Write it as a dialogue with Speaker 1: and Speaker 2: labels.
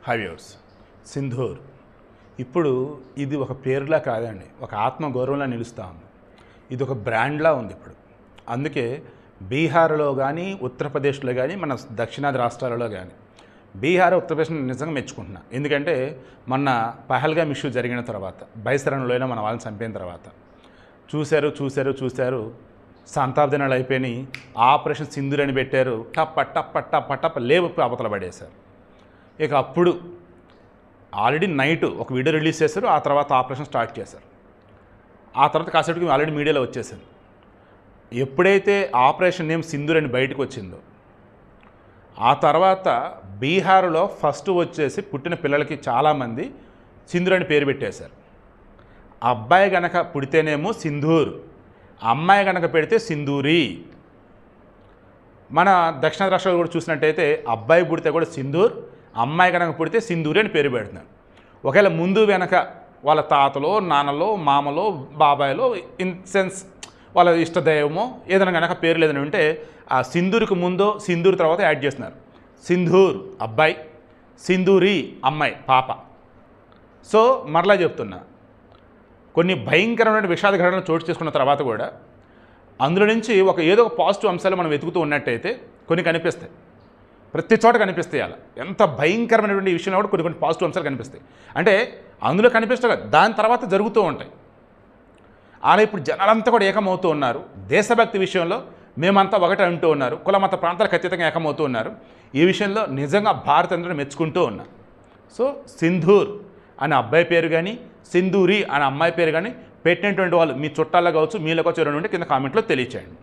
Speaker 1: హైవ్యూర్స్ సింధూర్ ఇప్పుడు ఇది ఒక పేరులా కాదండి, ఒక ఆత్మగౌరవంలా నిలుస్తూ ఉంది. ఇది ఒక బ్రాండ్లా ఉంది ఇప్పుడు. అందుకే బీహార్లో కానీ ఉత్తరప్రదేశ్లో కానీ మన దక్షిణాది రాష్ట్రాలలో కానీ బీహార్ ఉత్తరప్రదేశ్ నిజంగా మెచ్చుకుంటున్నా. ఎందుకంటే మొన్న పహల్గామ్ ఇష్యూ జరిగిన తర్వాత బైసరణలోనే మన వాళ్ళని చంపిన తర్వాత చూశారు సంతాప దినాలు అయిపోయినాయి. ఆపరేషన్ సింధూర్ అని పెట్టారు. టప్ప లేవు అవతల పడేశారు. ఇక అప్పుడు ఆల్రెడీ నైట్ ఒక వీడియో రిలీజ్ చేశారు. ఆ తర్వాత ఆపరేషన్ స్టార్ట్ చేశారు. ఆ తర్వాత కాసేపటికి ఆల్రెడీ మీడియాలో వచ్చేసింది. ఎప్పుడైతే ఆపరేషన్ నేమ్ సింధూర్ అని బయటకు వచ్చిందో ఆ తర్వాత బీహార్లో ఫస్ట్ వచ్చేసి పుట్టిన పిల్లలకి చాలామంది సింధూర్ అని పేరు పెట్టేశారు. అబ్బాయి గనక పుడితేనేమో సింధూర్, అమ్మాయి గనక పెడితే సింధూరి. మన దక్షిణ రాష్ట్రాలు కూడా చూసినట్టయితే అబ్బాయి పుడితే కూడా సింధూర్, అమ్మాయి కనుక పుడితే సింధూరి అని పేరు పెడుతున్నారు. ఒకవేళ ముందు వెనక వాళ్ళ తాతలో నాన్నలో మామలో బాబాయ్లో ఇన్ సెన్స్ వాళ్ళ ఇష్టదైవమో ఏదైనా కనుక పేరు లేదని ఉంటే ఆ సింధూరికి ముందో సింధూర్ తర్వాత యాడ్ చేస్తున్నారు. సింధూర్ అబ్బాయి, సింధూరి అమ్మాయి పాప. సో మరలా చెప్తున్నా, కొన్ని భయంకరమైన విషాద ఘటనలు చోటు చేసుకున్న తర్వాత కూడా అందులో నుంచి ఏదో ఒక పాజిటివ్ అంశాలు మనం వెతుకుతూ ఉన్నట్టయితే కొన్ని కనిపిస్తాయి. ప్రతి చోట కనిపిస్తాయి. అలా ఎంత భయంకరమైనటువంటి విషయంలో కూడా కొన్ని పాజిటివ్ అంశాలు కనిపిస్తాయి. అంటే అందులో కనిపిస్తాయి, దాని తర్వాత జరుగుతూ ఉంటాయి. అలా ఇప్పుడు జనాలంతా కూడా ఏకమవుతూ ఉన్నారు. దేశభక్తి విషయంలో మేమంతా ఒకటే అంటూ ఉన్నారు. కుల మత ప్రాంతాలకు అతీతంగా ఏకమవుతూ ఉన్నారు. ఈ విషయంలో నిజంగా భారతందరూ మెచ్చుకుంటూ ఉన్నారు. సో సింధూర్ అనే అబ్బాయి పేరు కానీ సింధూరి అనే అమ్మాయి పేరు కానీ పెట్టినటువంటి వాళ్ళు మీ చుట్టాల్లో కావచ్చు, మీలో కావచ్చు ఎవరైనా ఉంటే కింద కామెంట్లో తెలియచేయండి.